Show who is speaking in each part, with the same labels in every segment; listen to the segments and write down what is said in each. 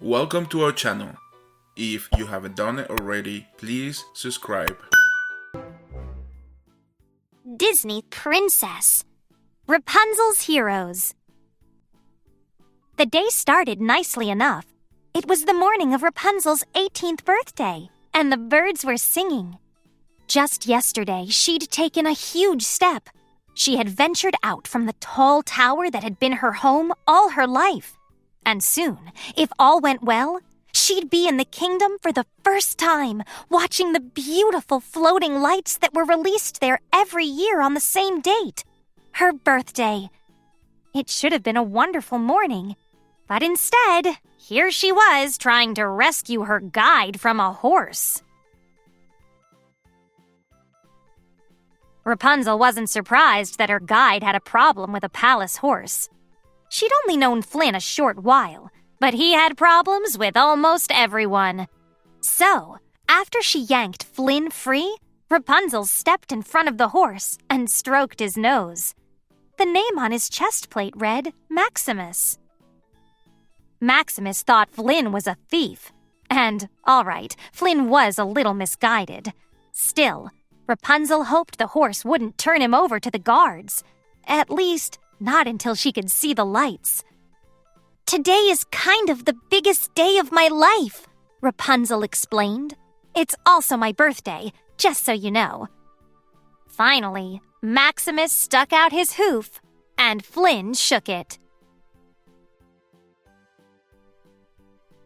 Speaker 1: Welcome to our channel. If you haven't done it already, please subscribe.
Speaker 2: Disney Princess. Rapunzel's Heroes. The day started nicely enough. It was the morning of Rapunzel's 18th birthday, and the birds were singing. Just yesterday, she'd taken a huge step. She had ventured out from the tall tower that had been her home all her life. And soon, if all went well, she'd be in the kingdom for the first time, watching the beautiful floating lights that were released there every year on the same date, her birthday. It should have been a wonderful morning, but instead, here she was trying to rescue her guide from a horse. Rapunzel wasn't surprised that her guide had a problem with a palace horse. She'd only known Flynn a short while, but he had problems with almost everyone. So, after she yanked Flynn free, Rapunzel stepped in front of the horse and stroked his nose. The name on his chest plate read Maximus. Maximus thought Flynn was a thief. And, all right, Flynn was a little misguided. Still, Rapunzel hoped the horse wouldn't turn him over to the guards. At least, not until she could see the lights. "Today is kind of the biggest day of my life," Rapunzel explained. "It's also my birthday, just so you know." Finally, Maximus stuck out his hoof, and Flynn shook it.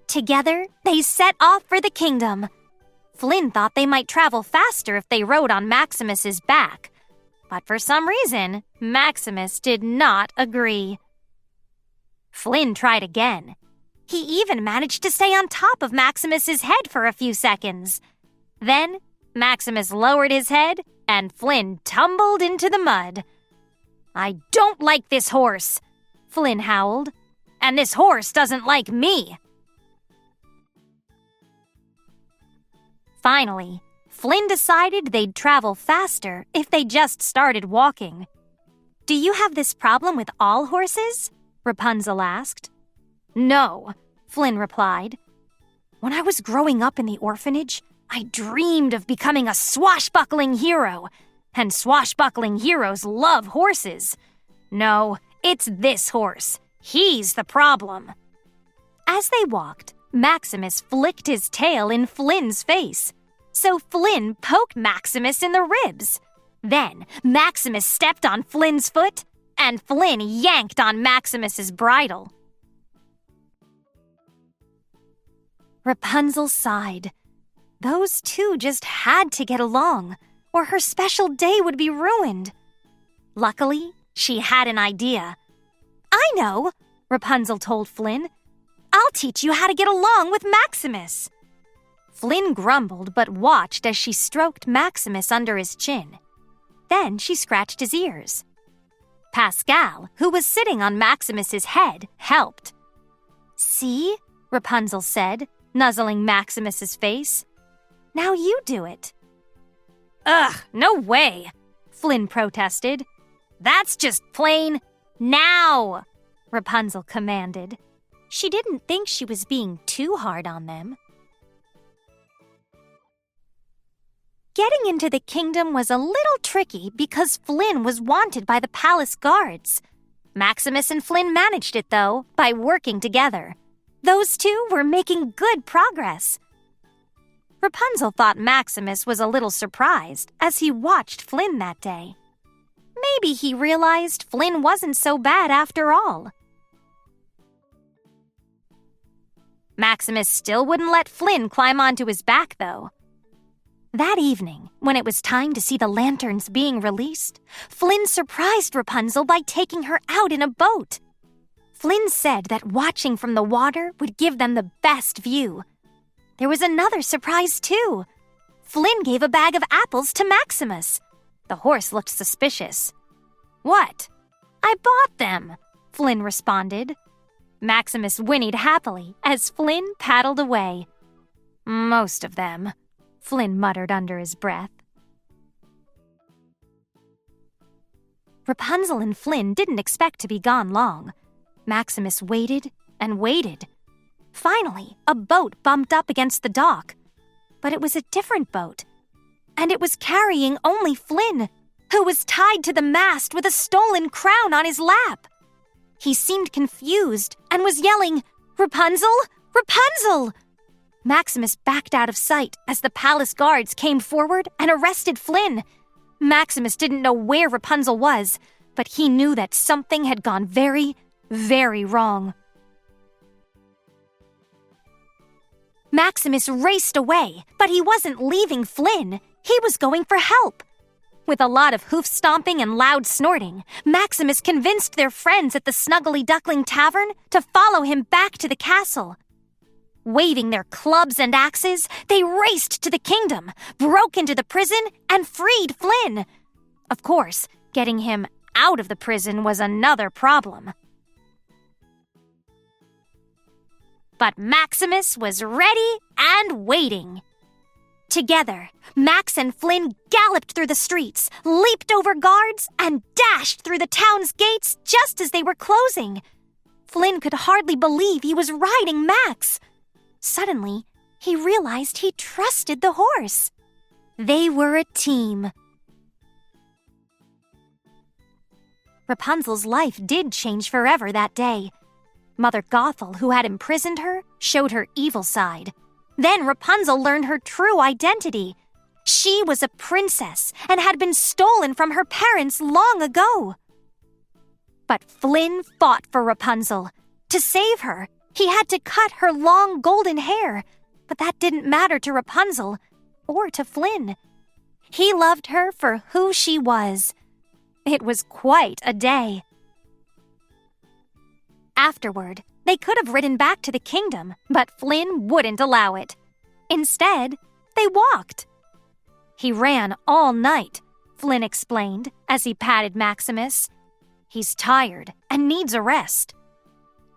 Speaker 2: Together, they set off for the kingdom. Flynn thought they might travel faster if they rode on Maximus's back. But for some reason, Maximus did not agree. Flynn tried again. He even managed to stay on top of Maximus's head for a few seconds. Then, Maximus lowered his head, and Flynn tumbled into the mud. "I don't like this horse," Flynn howled. "And this horse doesn't like me." Finally, Flynn decided they'd travel faster if they just started walking. "Do you have this problem with all horses?" Rapunzel asked. "No," Flynn replied. "When I was growing up in the orphanage, I dreamed of becoming a swashbuckling hero, and swashbuckling heroes love horses. No, it's this horse. He's the problem." As they walked, Maximus flicked his tail in Flynn's face. So Flynn poked Maximus in the ribs. Then Maximus stepped on Flynn's foot, and Flynn yanked on Maximus's bridle. Rapunzel sighed. Those two just had to get along, or her special day would be ruined. Luckily, she had an idea. "I know," Rapunzel told Flynn. "I'll teach you how to get along with Maximus." Flynn grumbled but watched as she stroked Maximus under his chin. Then she scratched his ears. Pascal, who was sitting on Maximus's head, helped. "See?" Rapunzel said, nuzzling Maximus's face. "Now you do it." "Ugh, no way," Flynn protested. "That's just plain now," Rapunzel commanded. She didn't think she was being too hard on them. Getting into the kingdom was a little tricky because Flynn was wanted by the palace guards. Maximus and Flynn managed it, though, by working together. Those two were making good progress. Rapunzel thought Maximus was a little surprised as he watched Flynn that day. Maybe he realized Flynn wasn't so bad after all. Maximus still wouldn't let Flynn climb onto his back, though. That evening, when it was time to see the lanterns being released, Flynn surprised Rapunzel by taking her out in a boat. Flynn said that watching from the water would give them the best view. There was another surprise, too. Flynn gave a bag of apples to Maximus. The horse looked suspicious. "What?" "I bought them," Flynn responded. Maximus whinnied happily as Flynn paddled away. "Most of them," Flynn muttered under his breath. Rapunzel and Flynn didn't expect to be gone long. Maximus waited and waited. Finally, a boat bumped up against the dock. But it was a different boat. And it was carrying only Flynn, who was tied to the mast with a stolen crown on his lap. He seemed confused and was yelling, "Rapunzel! Rapunzel!" Maximus backed out of sight as the palace guards came forward and arrested Flynn. Maximus didn't know where Rapunzel was, but he knew that something had gone very, very wrong. Maximus raced away, but he wasn't leaving Flynn. He was going for help. With a lot of hoof stomping and loud snorting, Maximus convinced their friends at the Snuggly Duckling Tavern to follow him back to the castle. Waving their clubs and axes, they raced to the kingdom, broke into the prison, and freed Flynn. Of course, getting him out of the prison was another problem. But Maximus was ready and waiting. Together, Max and Flynn galloped through the streets, leaped over guards, and dashed through the town's gates just as they were closing. Flynn could hardly believe he was riding Max. Suddenly, he realized he trusted the horse. They were a team. Rapunzel's life did change forever that day. Mother Gothel, who had imprisoned her, showed her evil side. Then Rapunzel learned her true identity. She was a princess and had been stolen from her parents long ago. But Flynn fought for Rapunzel. To save her, he had to cut her long golden hair, but that didn't matter to Rapunzel or to Flynn. He loved her for who she was. It was quite a day. Afterward, they could have ridden back to the kingdom, but Flynn wouldn't allow it. Instead, they walked. He ran all night, Flynn explained as he patted Maximus. He's tired and needs a rest.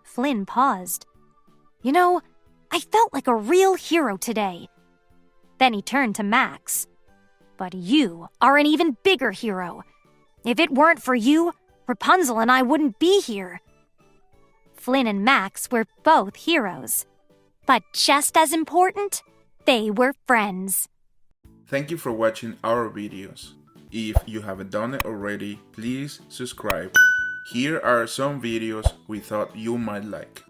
Speaker 2: Flynn paused. "You know, I felt like a real hero today." Then he turned to Max. "But you are an even bigger hero. If it weren't for you, Rapunzel and I wouldn't be here." Flynn and Max were both heroes. But just as important, they were friends.
Speaker 1: Thank you for watching our videos. If you haven't done it already, please subscribe. Here are some videos we thought you might like.